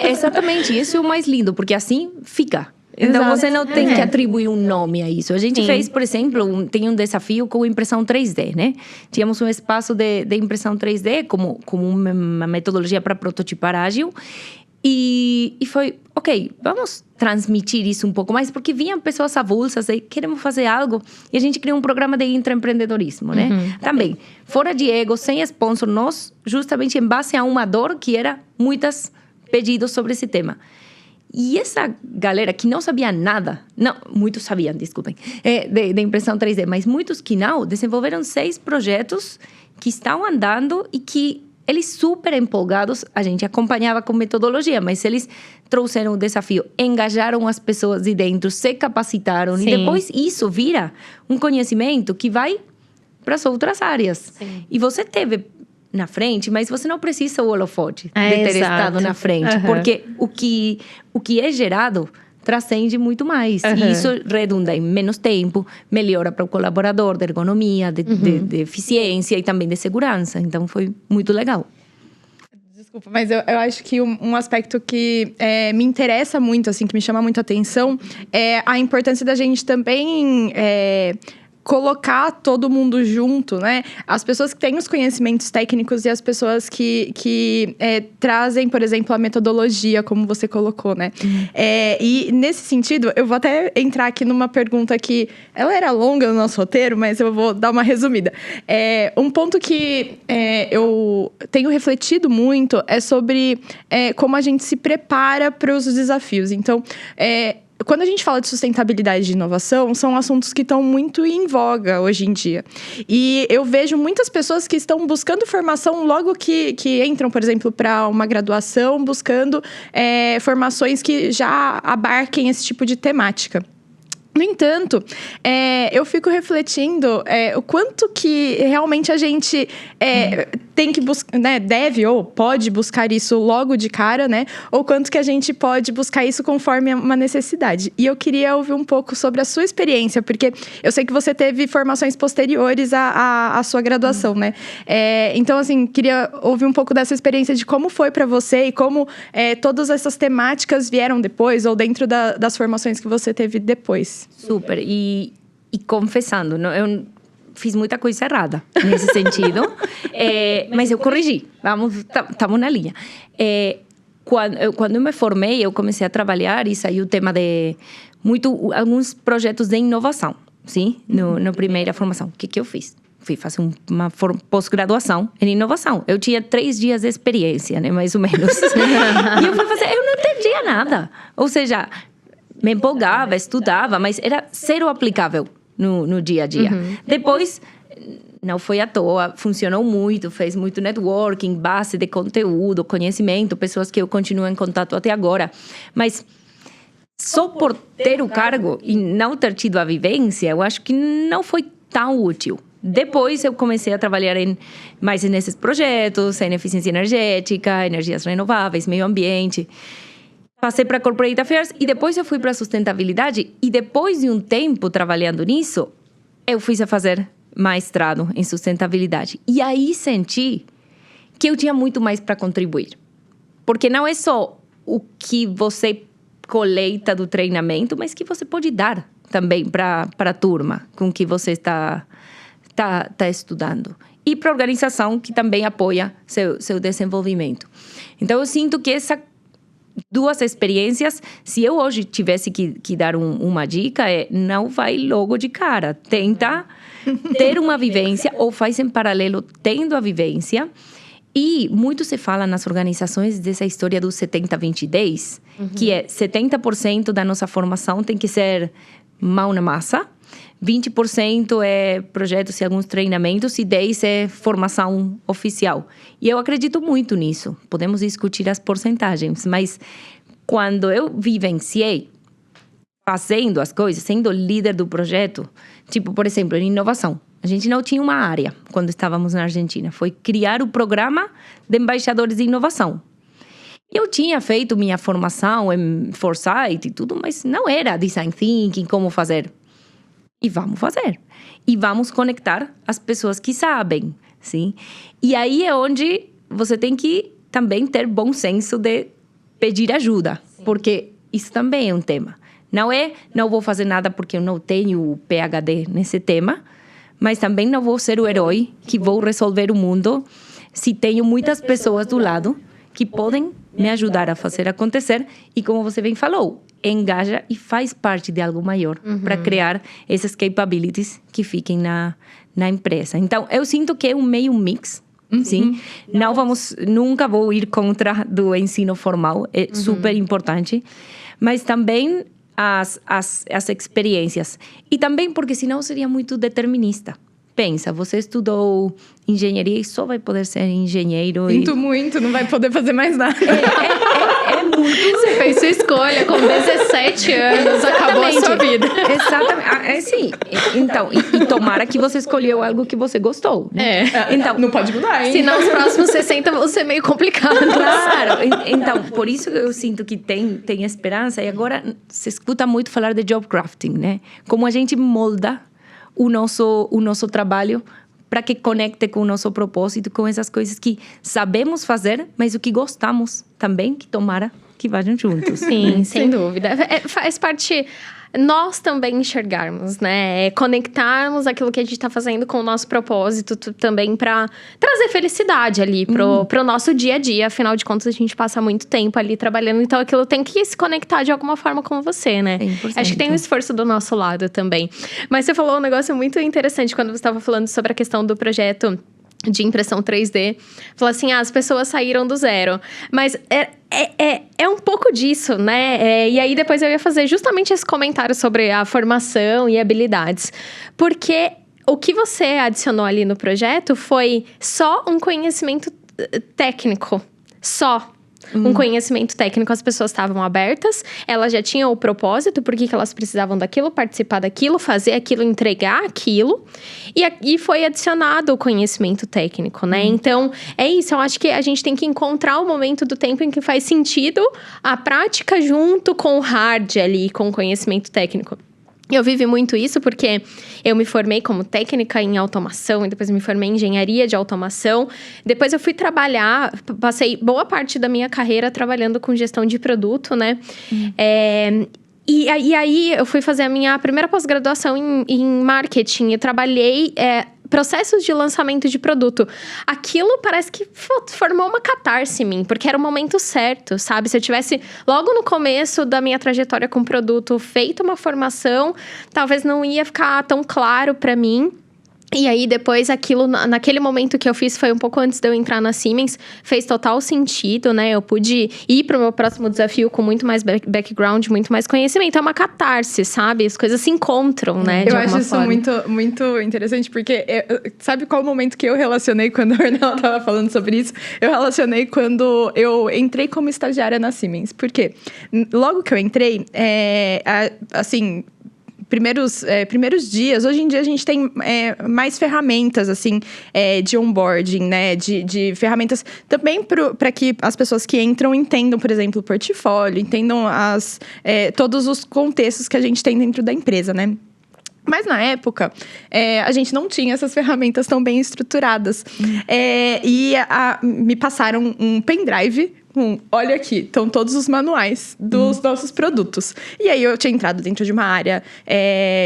Exatamente. Isso é o mais lindo, porque assim fica. Então, você não tem que atribuir um nome a isso. A gente fez, por exemplo, tem um desafio com impressão 3D, né? Tínhamos um espaço de impressão 3D como uma metodologia para prototipar ágil. E foi, ok, vamos transmitir isso um pouco mais, porque vinham pessoas avulsas e queremos fazer algo. E a gente criou um programa de intraempreendedorismo, né? Também, fora de ego, sem sponsor, nós, justamente em base a uma dor que era muitos pedidos sobre esse tema. E essa galera que não sabia nada, não, muitos sabiam, desculpem, de impressão 3D, mas muitos que não, desenvolveram 6 projetos que estão andando e que eles super empolgados, a gente acompanhava com metodologia, mas eles trouxeram o desafio, engajaram as pessoas de dentro, se capacitaram. Sim. E depois isso vira um conhecimento que vai para as outras áreas. Sim. E você teve na frente, mas você não precisa o holofote de ter estado na frente. Porque o que é gerado transcende muito mais. E isso redunda em menos tempo, melhora para o colaborador, de ergonomia, de eficiência e também de segurança. Então, foi muito legal. Desculpa, mas eu acho que um aspecto que me interessa muito, assim, que me chama muito a atenção, é a importância da gente também colocar todo mundo junto, né? As pessoas que têm os conhecimentos técnicos e as pessoas que trazem, por exemplo, a metodologia, como você colocou, né? E nesse sentido, eu vou até entrar aqui numa pergunta que ela era longa no nosso roteiro, mas eu vou dar uma resumida. Um ponto que eu tenho refletido muito é sobre como a gente se prepara para os desafios. Então, quando a gente fala de sustentabilidade e de inovação, são assuntos que estão muito em voga hoje em dia. E eu vejo muitas pessoas que estão buscando formação logo que entram, por exemplo, para uma graduação, buscando formações que já abarquem esse tipo de temática. No entanto, eu fico refletindo o quanto que realmente a gente tem que buscar, né, deve ou pode buscar isso logo de cara, né? Ou quanto que a gente pode buscar isso conforme uma necessidade. E eu queria ouvir um pouco sobre a sua experiência, porque eu sei que você teve formações posteriores à sua graduação, né? Então, assim, queria ouvir um pouco dessa experiência de como foi para você e como todas essas temáticas vieram depois ou dentro das formações que você teve depois. Super. E confessando, não, eu fiz muita coisa errada nesse sentido, mas eu corrigi. Estamos na linha. Quando eu me formei, eu comecei a trabalhar e saiu o tema de alguns projetos de inovação, sim? Na primeira formação. O que eu fiz? Fui fazer uma pós-graduação em inovação. Eu tinha 3 dias de experiência, né, mais ou menos. E eu fui fazer, eu não entendia nada. Ou seja, me empolgava, estudava, mas era zero aplicável no dia a dia. Depois, não foi à toa, funcionou muito, fez muito networking, base de conteúdo, conhecimento, pessoas que eu continuo em contato até agora. Mas só por ter o cargo e não ter tido a vivência, eu acho que não foi tão útil. Depois eu comecei a trabalhar mais nesses projetos, em eficiência energética, energias renováveis, meio ambiente. Passei para Corporate Affairs e depois eu fui para sustentabilidade. E depois de um tempo trabalhando nisso, eu fui a fazer mestrado em sustentabilidade. E aí senti que eu tinha muito mais para contribuir. Porque não é só o que você coleta do treinamento, mas que você pode dar também para a turma com que você está estudando. E para a organização que também apoia seu desenvolvimento. Então, eu sinto que essas 2 experiências, se eu hoje tivesse que dar uma dica, não vai logo de cara. Tenta ter uma vivência ou faz em paralelo tendo a vivência. E muito se fala nas organizações dessa história do 70-20-10, que é 70% da nossa formação tem que ser mão na massa, 20% é projetos e alguns treinamentos e 10% é formação oficial. E eu acredito muito nisso. Podemos discutir as porcentagens, mas quando eu vivenciei fazendo as coisas, sendo líder do projeto, tipo, por exemplo, em inovação. A gente não tinha uma área quando estávamos na Argentina. Foi criar o programa de embaixadores de inovação. Eu tinha feito minha formação em Foresight e tudo, mas não era design thinking, como fazer. E vamos fazer. E vamos conectar as pessoas que sabem, sim? E aí é onde você tem que também ter bom senso de pedir ajuda. Sim. Porque isso também é um tema. Não vou fazer nada porque eu não tenho PhD nesse tema, mas também não vou ser o herói que vou resolver o mundo se tenho muitas pessoas do lado que podem me ajudar a fazer acontecer. E como você bem falou, engaja e faz parte de algo maior para criar essas capabilities que fiquem na empresa. Então, eu sinto que é um meio mix, sim. Nunca vou ir contra do ensino formal, é super importante, mas também as experiências. E também porque senão seria muito determinista. Pensa, você estudou engenharia e só vai poder ser engenheiro. Sinto muito, não vai poder fazer mais nada. É muito... Você fez sua escolha com 17 anos, acabou a sua vida. Exatamente. Sim. Então, e tomara que você escolheu algo que você gostou. Né? Então, não pode mudar, hein? Senão os próximos 60 vão ser meio complicados. Claro. Então, por isso eu sinto que tem esperança. E agora se escuta muito falar de job crafting, né? Como a gente molda o nosso trabalho para que conecte com o nosso propósito, com essas coisas que sabemos fazer, mas o que gostamos também, que tomara que vajam juntos. Sim, sem dúvida. Faz parte nós também enxergarmos, né? Conectarmos aquilo que a gente tá fazendo com o nosso propósito também para trazer felicidade ali pro nosso dia a dia. Afinal de contas, a gente passa muito tempo ali trabalhando, então aquilo tem que se conectar de alguma forma com você, né? 100%. Acho que tem um esforço do nosso lado também. Mas você falou um negócio muito interessante quando você estava falando sobre a questão do projeto de impressão 3D. Falou assim, as pessoas saíram do zero. Mas é um pouco disso, né? E aí depois eu ia fazer justamente esse comentário sobre a formação e habilidades. Porque o que você adicionou ali no projeto foi só um conhecimento técnico. Só. Um conhecimento técnico, as pessoas estavam abertas, elas já tinham o propósito, por que elas precisavam daquilo, participar daquilo, fazer aquilo, entregar aquilo, e foi adicionado o conhecimento técnico, né? Então, é isso, eu acho que a gente tem que encontrar o momento do tempo em que faz sentido a prática junto com o hard ali, com o conhecimento técnico. Eu vivi muito isso porque eu me formei como técnica em automação e depois me formei em engenharia de automação. Depois eu fui trabalhar, passei boa parte da minha carreira trabalhando com gestão de produto, né? E aí eu fui fazer a minha primeira pós-graduação em marketing. Eu trabalhei processos de lançamento de produto. Aquilo parece que formou uma catarse em mim, porque era o momento certo, sabe? Se eu tivesse, logo no começo da minha trajetória com o produto, feito uma formação, talvez não ia ficar tão claro para mim. E aí, depois, aquilo, naquele momento que eu fiz, foi um pouco antes de eu entrar na Siemens, fez total sentido, né? Eu pude ir pro meu próximo desafio com muito mais background, muito mais conhecimento. É uma catarse, sabe? As coisas se encontram, né? Eu acho isso muito, muito interessante, porque sabe qual o momento que eu relacionei quando a Ornella tava falando sobre isso? Eu relacionei quando eu entrei como estagiária na Siemens. Por quê? Logo que eu entrei, assim... Primeiros dias, hoje em dia a gente tem mais ferramentas, assim, de onboarding, né? De ferramentas também para que as pessoas que entram entendam, por exemplo, o portfólio, entendam todos os contextos que a gente tem dentro da empresa, né? Mas na época, a gente não tinha essas ferramentas tão bem estruturadas. Me passaram um pendrive. Olha aqui, estão todos os manuais dos nossos produtos. E aí, eu tinha entrado dentro de uma área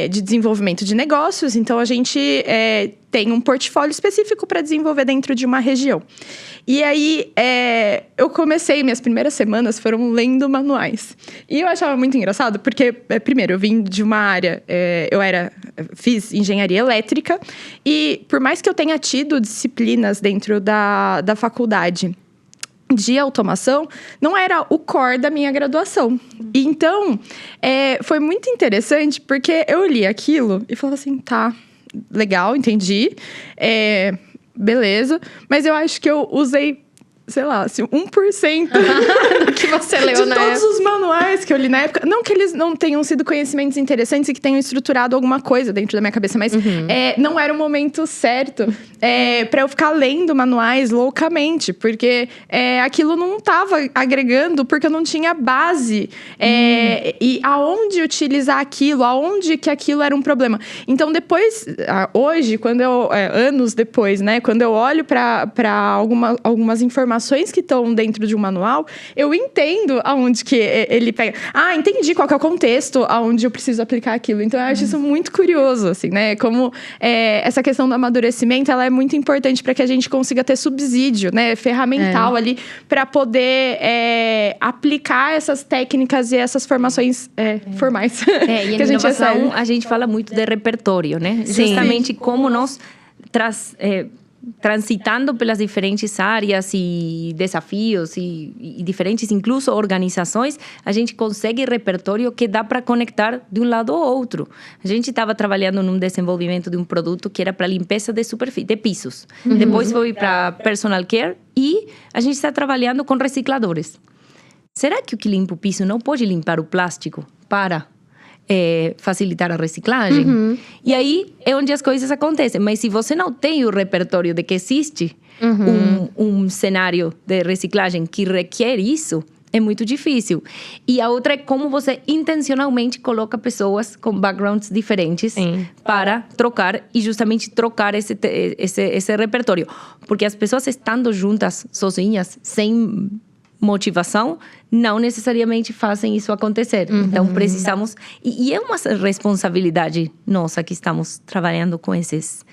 de desenvolvimento de negócios. Então, a gente tem um portfólio específico para desenvolver dentro de uma região. E aí, eu comecei, minhas primeiras semanas foram lendo manuais. E eu achava muito engraçado, porque, primeiro, eu vim de uma área... fiz engenharia elétrica. E, por mais que eu tenha tido disciplinas dentro da faculdade... de automação, não era o core da minha graduação. Então, foi muito interessante, porque eu li aquilo e falava assim, tá, legal, entendi, beleza, mas eu acho que eu usei, sei lá, assim, 1% do que você leu, de todos os manuais que eu li na época. Não que eles não tenham sido conhecimentos interessantes e que tenham estruturado alguma coisa dentro da minha cabeça, mas não era o momento certo para eu ficar lendo manuais loucamente, porque aquilo não estava agregando, porque eu não tinha base e aonde utilizar aquilo, aonde que aquilo era um problema. Então, depois, hoje, anos depois, né, quando eu olho para algumas informações que estão dentro de um manual, eu entendo aonde que ele pega. Entendi qual que é o contexto aonde eu preciso aplicar aquilo. Então, eu acho isso muito curioso, assim, né? Como essa questão do amadurecimento, ela é muito importante para que a gente consiga ter subsídio, né? Ferramental ali, para poder aplicar essas técnicas e essas formações formais. E em inovação, a gente fala muito de repertório, né? Sim. Justamente como nós transitando pelas diferentes áreas e desafios e diferentes, incluso organizações, a gente consegue repertório que dá para conectar de um lado ao outro. A gente estava trabalhando num desenvolvimento de um produto que era para limpeza de superfície, de pisos. Depois foi para personal care e a gente está trabalhando com recicladores. Será que o que limpa o piso não pode limpar o plástico para facilitar a reciclagem? E aí é onde as coisas acontecem. Mas se você não tem o repertório de que existe um cenário de reciclagem que requer isso, é muito difícil. E a outra é como você intencionalmente coloca pessoas com backgrounds diferentes para trocar e justamente trocar esse repertório. Porque as pessoas estando juntas, sozinhas, sem motivação, não necessariamente fazem isso acontecer. Então, precisamos... E é uma responsabilidade nossa que estamos trabalhando com esses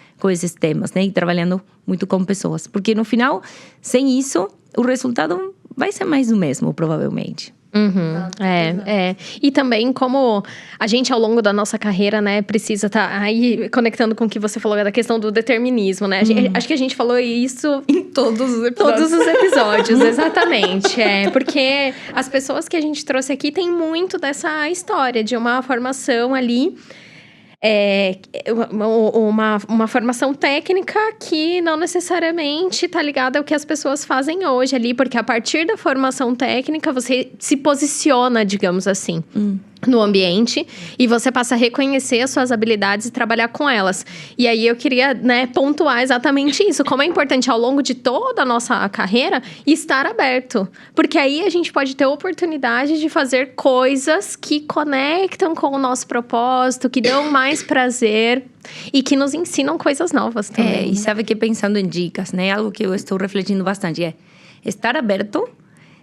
temas, né? E trabalhando muito com pessoas. Porque, no final, sem isso, o resultado vai ser mais do mesmo, provavelmente. E também como a gente ao longo da nossa carreira, né, precisa estar aí conectando com o que você falou da questão do determinismo, né? Acho que a gente falou isso Em todos os episódios. todos os episódios, exatamente. Porque as pessoas que a gente trouxe aqui têm muito dessa história de uma formação ali. Uma formação técnica que não necessariamente está ligada ao que as pessoas fazem hoje ali, porque a partir da formação técnica você se posiciona, digamos assim, no ambiente e você passa a reconhecer as suas habilidades e trabalhar com elas. E aí eu queria, né, pontuar exatamente isso, como é importante ao longo de toda a nossa carreira estar aberto, porque aí a gente pode ter oportunidade de fazer coisas que conectam com o nosso propósito, que dão mais prazer e que nos ensinam coisas novas também. E sabe que pensando em dicas, né? Algo que eu estou refletindo bastante é estar aberto,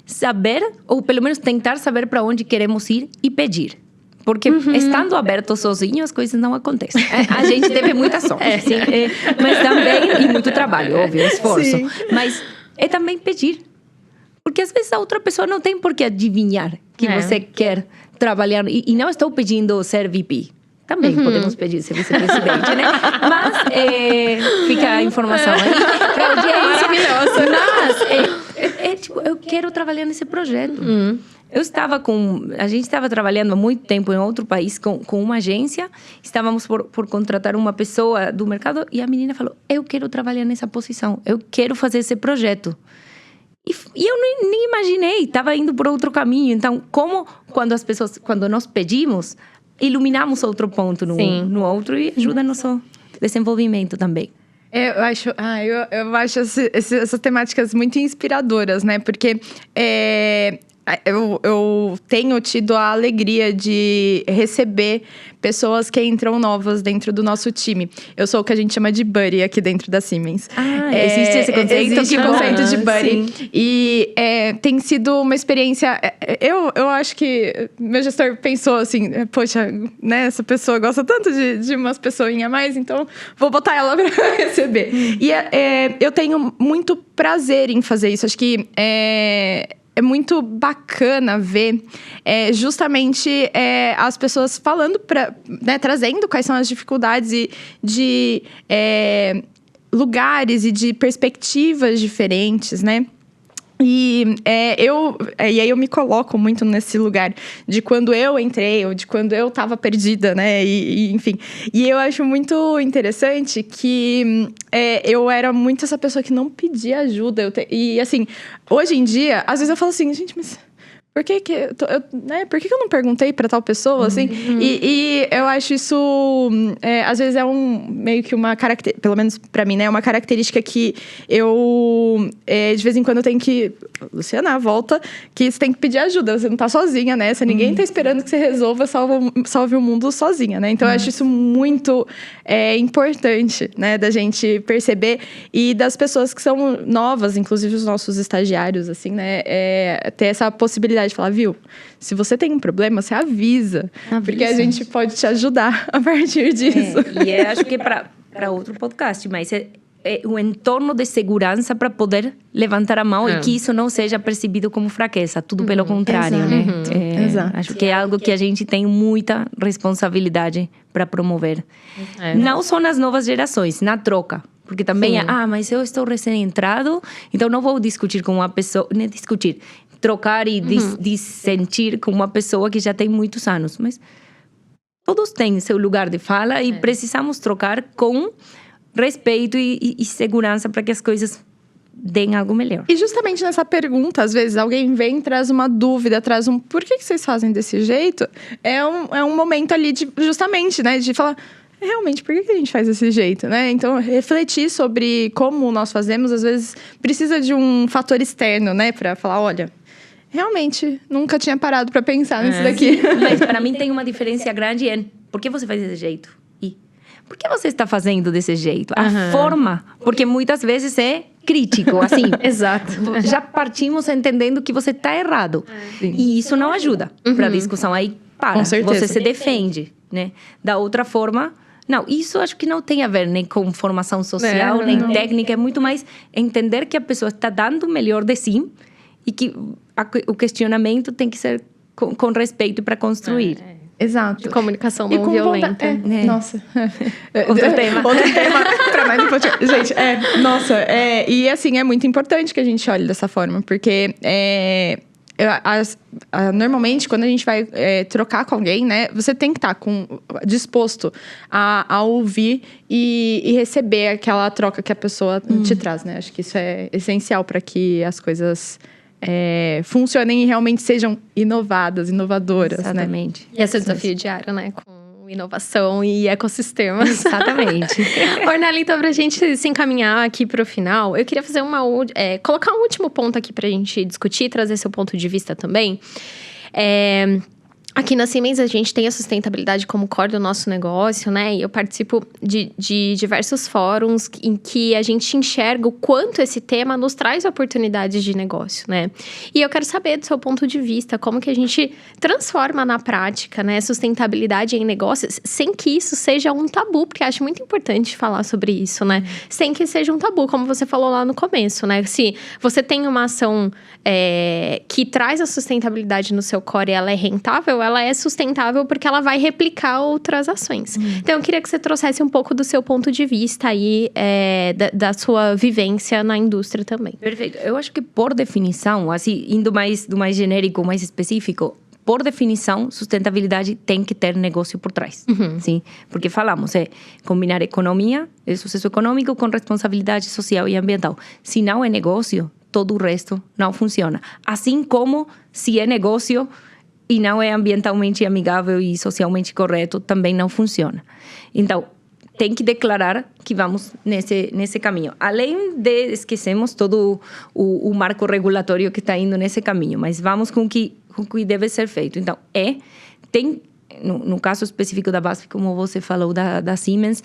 saber, ou pelo menos tentar saber para onde queremos ir e pedir. Porque estando aberto sozinho, as coisas não acontecem. A gente teve muita sorte, mas também, e muito trabalho, óbvio, esforço. Sim. Mas é também pedir. Porque às vezes a outra pessoa não tem por que adivinhar que você quer trabalhar. E não estou pedindo ser VP. Também podemos pedir ser vice-presidente, né? Mas fica a informação aí pra audiência. Maravilhosa. Mas tipo, eu quero trabalhar nesse projeto. A gente estava trabalhando há muito tempo em outro país com uma agência. Estávamos por contratar uma pessoa do mercado e a menina falou, eu quero trabalhar nessa posição. Eu quero fazer esse projeto. E eu nem imaginei, estava indo por outro caminho. Então, quando nós pedimos, iluminamos outro ponto no outro e ajuda no nosso desenvolvimento também. Eu acho essas temáticas muito inspiradoras, né? Porque eu tenho tido a alegria de receber pessoas que entram novas dentro do nosso time. Eu sou o que a gente chama de buddy aqui dentro da Siemens. Existe esse conceito? Existe o conceito de buddy. Sim. E tem sido uma experiência... Eu acho que meu gestor pensou assim, poxa, né, essa pessoa gosta tanto de umas pessoinhas a mais, então vou botar ela pra receber. E eu tenho muito prazer em fazer isso. Acho que é muito bacana ver justamente as pessoas falando, trazendo quais são as dificuldades de lugares e de perspectivas diferentes, né? E aí eu me coloco muito nesse lugar de quando eu entrei, ou de quando eu tava perdida, né? Enfim. E eu acho muito interessante que eu era muito essa pessoa que não pedia ajuda. E assim, hoje em dia, às vezes eu falo assim, gente, mas... Por que eu não perguntei pra tal pessoa, assim? E eu acho isso... às vezes é meio que uma característica... Pelo menos pra mim, né? É uma característica que eu... de vez em quando eu tenho que... Luciana, volta. Que você tem que pedir ajuda. Você não tá sozinha, né? Ninguém tá esperando que você resolva, salve o mundo sozinha, né? Então eu acho isso muito importante, né? Da gente perceber. E das pessoas que são novas, inclusive os nossos estagiários, assim, né? Ter essa possibilidade de falar, viu? Se você tem um problema, você avisa. Porque a gente pode te ajudar a partir disso. E eu acho que para outro podcast, mas é um entorno de segurança para poder levantar a mão e que isso não seja percebido como fraqueza. Tudo pelo contrário, né? Exato. Acho que é algo que a gente tem muita responsabilidade para promover. Não só nas novas gerações, na troca. Porque também mas eu estou recém-entrado, então não vou discutir com uma pessoa... Nem discutir. Trocar e dissentir com uma pessoa que já tem muitos anos. Mas todos têm seu lugar de fala e precisamos trocar com respeito e segurança para que as coisas deem algo melhor. E justamente nessa pergunta, às vezes alguém vem, traz uma dúvida, traz por que vocês fazem desse jeito? É um momento ali justamente, né, de falar... Realmente, por que a gente faz desse jeito, né? Então, refletir sobre como nós fazemos, às vezes, precisa de um fator externo, né? Pra falar, olha, realmente, nunca tinha parado pra pensar nisso daqui. Mas para mim tem uma diferença grande em por que você faz desse jeito e por que você está fazendo desse jeito. A forma, porque muitas vezes é crítico, assim. Exato. Já partimos entendendo que você está errado. E isso não ajuda para a discussão. Aí, Com certeza. você se defende, né? Da outra forma... Não, isso acho que não tem a ver nem com formação social, nem técnica. É muito mais entender que a pessoa está dando o melhor de si e que o questionamento tem que ser com respeito para construir. Exato. De comunicação não violenta. Nossa. Outro tema. Para mais um pouquinho. Gente, e assim, é muito importante que a gente olhe dessa forma, porque normalmente, quando a gente vai trocar com alguém, né, você tem que estar disposto a ouvir e receber aquela troca que a pessoa te traz, né? Acho que isso é essencial para que as coisas funcionem e realmente sejam inovadoras, Exatamente. Né? E esse é o desafio diário, né? Com inovação e ecossistemas. Exatamente. Ornella, então, pra gente se encaminhar aqui pro final, eu queria fazer colocar um último ponto aqui pra gente discutir, trazer seu ponto de vista também. Aqui na Siemens, a gente tem a sustentabilidade como core do nosso negócio, né? E eu participo de diversos fóruns em que a gente enxerga o quanto esse tema nos traz oportunidades de negócio, né? E eu quero saber do seu ponto de vista, como que a gente transforma na prática, né, sustentabilidade em negócios, sem que isso seja um tabu, porque eu acho muito importante falar sobre isso, né? Sem que seja um tabu, como você falou lá no começo, né? Se você tem uma ação que traz a sustentabilidade no seu core e ela é rentável, ela é sustentável porque ela vai replicar outras ações. Então, eu queria que você trouxesse um pouco do seu ponto de vista aí, da sua vivência na indústria também. Perfeito. Eu acho que, por definição, assim, indo do mais genérico, mais específico, por definição, sustentabilidade tem que ter negócio por trás. Sim? Porque falamos, combinar economia, sucesso econômico com responsabilidade social e ambiental. Se não é negócio, todo o resto não funciona. Assim como, se é negócio e não é ambientalmente amigável e socialmente correto, também não funciona. Então, tem que declarar que vamos nesse caminho. Além de esquecemos todo o marco regulatório que está indo nesse caminho, mas vamos com o que deve ser feito. Então, no caso específico da BASF, como você falou, da Siemens,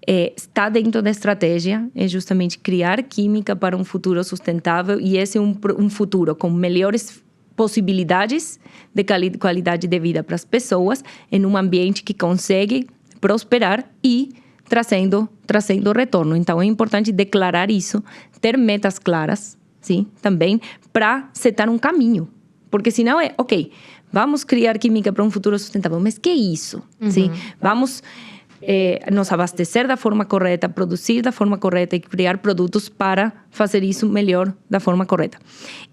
está dentro da estratégia, é justamente criar química para um futuro sustentável, e esse é um futuro com melhores possibilidades de qualidade de vida para as pessoas em um ambiente que consegue prosperar e trazendo retorno. Então, é importante declarar isso, ter metas claras, sim, também, para setar um caminho. Porque senão vamos criar química para um futuro sustentável, mas que é isso? Sim? Vamos nos abastecer da forma correta, produzir da forma correta e criar produtos para fazer isso melhor da forma correta.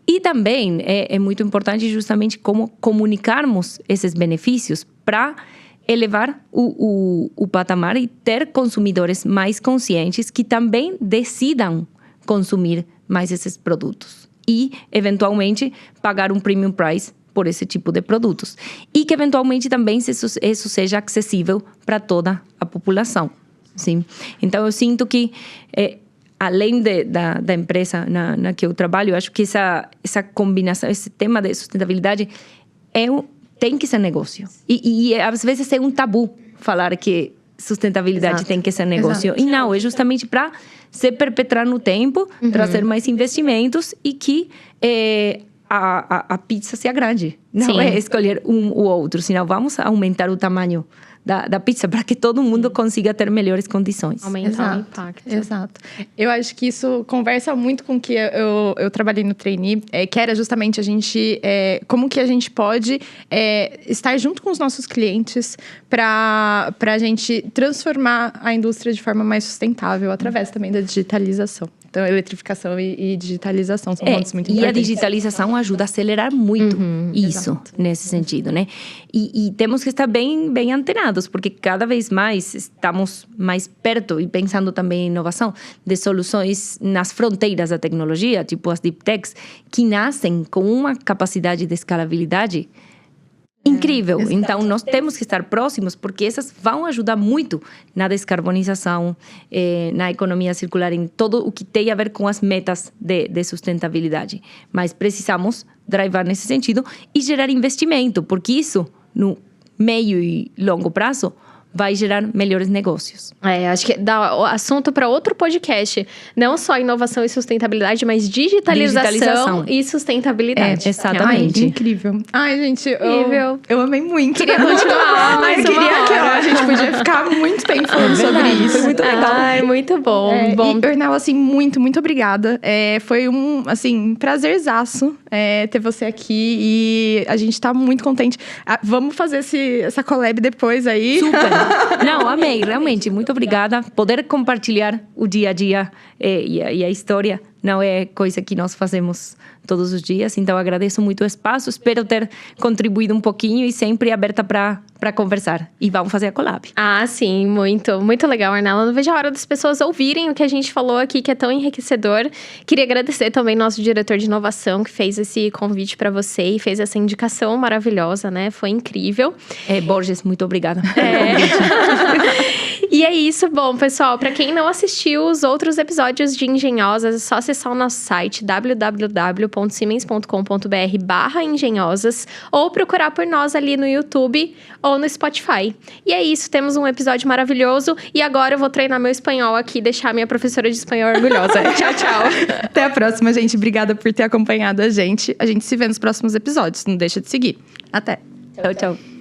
E também é muito importante justamente como comunicarmos esses benefícios para elevar o patamar e ter consumidores mais conscientes que também decidam consumir mais esses produtos e, eventualmente, pagar um premium price por esse tipo de produtos. E que, eventualmente, também isso seja acessível para toda a população. Sim? Então, eu sinto que, além da empresa na que eu trabalho, eu acho que essa combinação, esse tema de sustentabilidade tem que ser negócio. E às vezes é um tabu falar que sustentabilidade tem que ser negócio. E não, é justamente para se perpetuar no tempo, trazer mais investimentos e que a pizza seja grande. Não é escolher um ou outro, senão vamos aumentar o tamanho da pizza para que todo mundo consiga ter melhores condições. Aumentar o impacto. Exato. Eu acho que isso conversa muito com o que eu trabalhei no trainee, que era justamente a gente... como que a gente pode estar junto com os nossos clientes para a gente transformar a indústria de forma mais sustentável através também da digitalização. Então, eletrificação e digitalização são pontos muito importantes. E a digitalização ajuda a acelerar muito isso, nesse sentido, né? E temos que estar bem antenados, porque cada vez mais estamos mais perto, e pensando também em inovação, de soluções nas fronteiras da tecnologia, tipo as deep techs, que nascem com uma capacidade de escalabilidade incrível. Então, nós temos que estar próximos, porque essas vão ajudar muito na descarbonização, na economia circular, em todo o que tem a ver com as metas de sustentabilidade. Mas precisamos drivar nesse sentido e gerar investimento, porque isso, no meio e longo prazo, vai gerar melhores negócios. Acho que dá assunto para outro podcast. Não só inovação e sustentabilidade, mas digitalização. E sustentabilidade. Exatamente. Ai, incrível. Ai, gente, Incrível. eu amei muito. Queria continuar, mas eu queria que a gente podia ficar muito tempo falando sobre isso. Foi muito legal. Ai, muito bom. E, Ornella, assim, muito, muito obrigada. Foi um, assim, prazerzaço ter você aqui. E a gente tá muito contente. Vamos fazer essa collab depois aí. Super. Não, amei, realmente. Muito obrigada. Poder compartilhar o dia a dia e a história não é coisa que nós fazemos todos os dias. Então, agradeço muito o espaço. Espero ter contribuído um pouquinho e sempre aberta para conversar. E vamos fazer a collab. Sim. Muito, muito legal, Ornella. Não vejo a hora das pessoas ouvirem o que a gente falou aqui, que é tão enriquecedor. Queria agradecer também nosso diretor de inovação, que fez esse convite para você e fez essa indicação maravilhosa, né? Foi incrível. Borges, muito obrigada. E é isso. Bom, pessoal, para quem não assistiu os outros episódios de Engenhosas, é só acessar o nosso site www.siemens.com.br/engenhosas ou procurar por nós ali no YouTube ou no Spotify. E é isso, temos um episódio maravilhoso e agora eu vou treinar meu espanhol aqui e deixar minha professora de espanhol orgulhosa. Tchau, tchau. Até a próxima, gente. Obrigada por ter acompanhado a gente. A gente se vê nos próximos episódios. Não deixa de seguir. Até. Tchau, tchau.